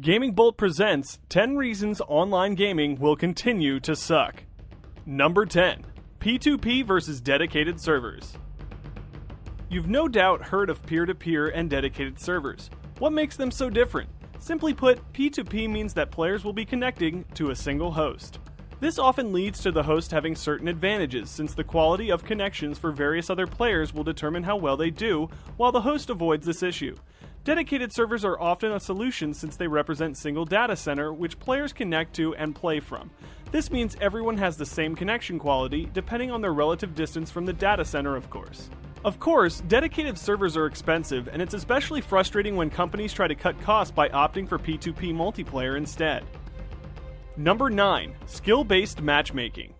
Gaming Bolt presents 10 reasons online gaming will continue to suck. Number 10. P2P versus dedicated servers. You've no doubt heard of peer-to-peer and dedicated servers. What makes them so different? Simply put, P2P means that players will be connecting to a single host. This often leads to the host having certain advantages, since the quality of connections for various other players will determine how well they do, while the host avoids this issue. Dedicated servers are often a solution since they represent single data center which players connect to and play from. This means everyone has the same connection quality, depending on their relative distance from the data center, of course. Of course, dedicated servers are expensive, and it's especially frustrating when companies try to cut costs by opting for P2P multiplayer instead. Number 9. Skill-based matchmaking.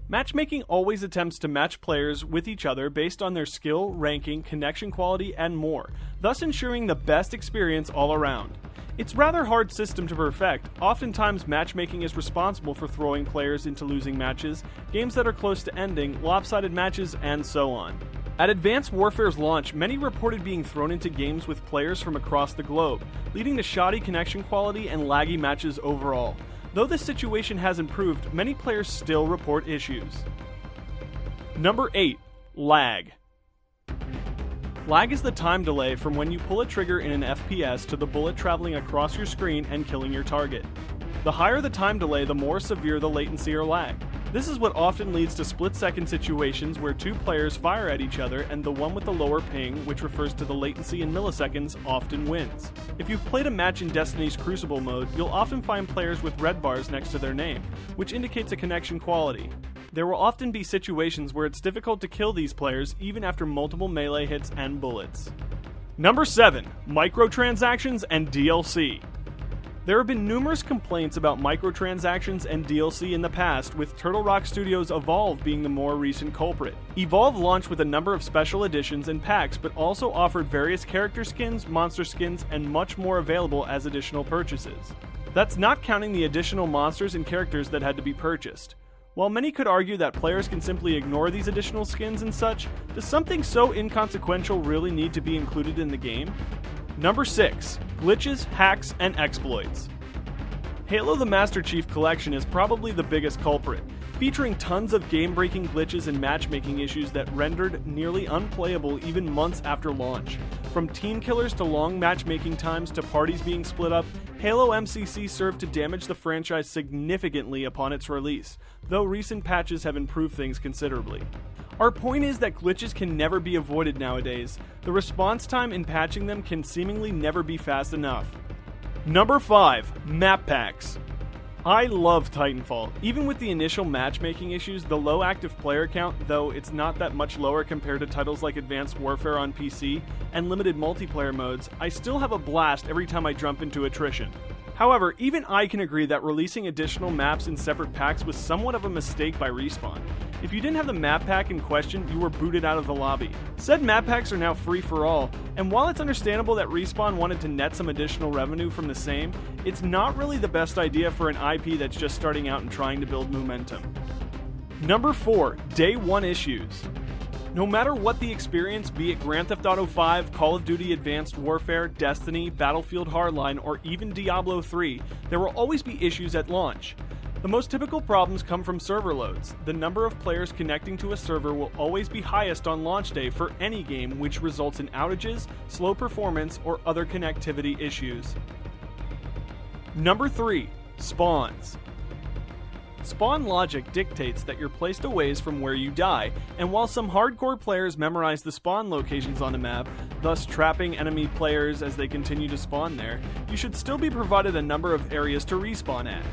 Matchmaking always attempts to match players with each other based on their skill, ranking, connection quality, and more, thus ensuring the best experience all around. It's a rather hard system to perfect. Oftentimes, matchmaking is responsible for throwing players into losing matches, games that are close to ending, lopsided matches, and so on. At Advanced Warfare's launch, many reported being thrown into games with players from across the globe, leading to shoddy connection quality and laggy matches overall. Though this situation has improved, many players still report issues. Number 8. Lag. Lag is the time delay from when you pull a trigger in an FPS to the bullet traveling across your screen and killing your target. The higher the time delay, the more severe the latency or lag. This is what often leads to split-second situations where two players fire at each other and the one with the lower ping, which refers to the latency in milliseconds, often wins. If you've played a match in Destiny's Crucible mode, you'll often find players with red bars next to their name, which indicates a connection quality. There will often be situations where it's difficult to kill these players even after multiple melee hits and bullets. Number 7. Microtransactions and DLC. There have been numerous complaints about microtransactions and DLC in the past, with Turtle Rock Studios' Evolve being the more recent culprit. Evolve launched with a number of special editions and packs, but also offered various character skins, monster skins, and much more available as additional purchases. That's not counting the additional monsters and characters that had to be purchased. While many could argue that players can simply ignore these additional skins and such, does something so inconsequential really need to be included in the game? Number 6. Glitches, hacks, and exploits. Halo the Master Chief Collection is probably the biggest culprit, featuring tons of game-breaking glitches and matchmaking issues that rendered nearly unplayable even months after launch. From team killers to long matchmaking times to parties being split up, Halo MCC served to damage the franchise significantly upon its release, though recent patches have improved things considerably. Our point is that glitches can never be avoided nowadays. The response time in patching them can seemingly never be fast enough. Number 5. Map packs. I love Titanfall. Even with the initial matchmaking issues, the low active player count, though it's not that much lower compared to titles like Advanced Warfare on PC, and limited multiplayer modes, I still have a blast every time I jump into Attrition. However, even I can agree that releasing additional maps in separate packs was somewhat of a mistake by Respawn. If you didn't have the map pack in question, you were booted out of the lobby. Said map packs are now free for all, and while it's understandable that Respawn wanted to net some additional revenue from the same, it's not really the best idea for an IP that's just starting out and trying to build momentum. Number 4. Day 1 issues. No matter what the experience, be it Grand Theft Auto 5, Call of Duty Advanced Warfare, Destiny, Battlefield Hardline, or even Diablo 3, there will always be issues at launch. The most typical problems come from server loads. The number of players connecting to a server will always be highest on launch day for any game, which results in outages, slow performance, or other connectivity issues. Number 3. Spawns. Spawn logic dictates that you're placed a ways from where you die, and while some hardcore players memorize the spawn locations on a map, thus trapping enemy players as they continue to spawn there, you should still be provided a number of areas to respawn at.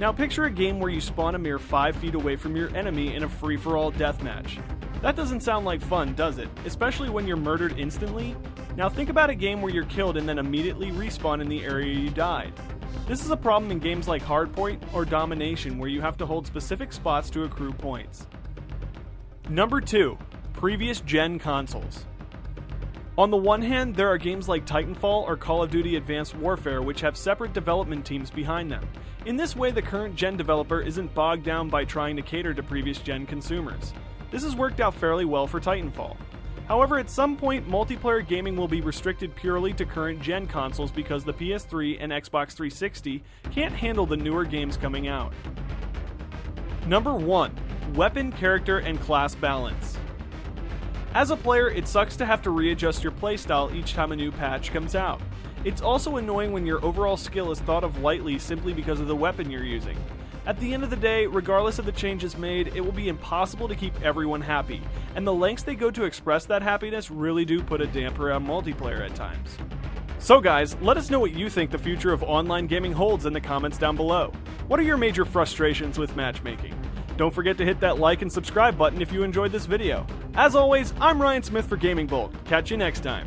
Now picture a game where you spawn a mere 5 feet away from your enemy in a free-for-all deathmatch. That doesn't sound like fun, does it? Especially when you're murdered instantly? Now think about a game where you're killed and then immediately respawn in the area you died. This is a problem in games like Hardpoint or Domination, where you have to hold specific spots to accrue points. Number 2. Previous gen consoles. On the one hand, there are games like Titanfall or Call of Duty Advanced Warfare which have separate development teams behind them. In this way, the current gen developer isn't bogged down by trying to cater to previous gen consumers. This has worked out fairly well for Titanfall. However, at some point, multiplayer gaming will be restricted purely to current-gen consoles because the PS3 and Xbox 360 can't handle the newer games coming out. Number 1. Weapon, character, and class balance. As a player, it sucks to have to readjust your playstyle each time a new patch comes out. It's also annoying when your overall skill is thought of lightly simply because of the weapon you're using. At the end of the day, regardless of the changes made, it will be impossible to keep everyone happy, and the lengths they go to express that happiness really do put a damper on multiplayer at times. So guys, let us know what you think the future of online gaming holds in the comments down below. What are your major frustrations with matchmaking? Don't forget to hit that like and subscribe button if you enjoyed this video. As always, I'm Ryan Smith for Gaming Bolt. Catch you next time.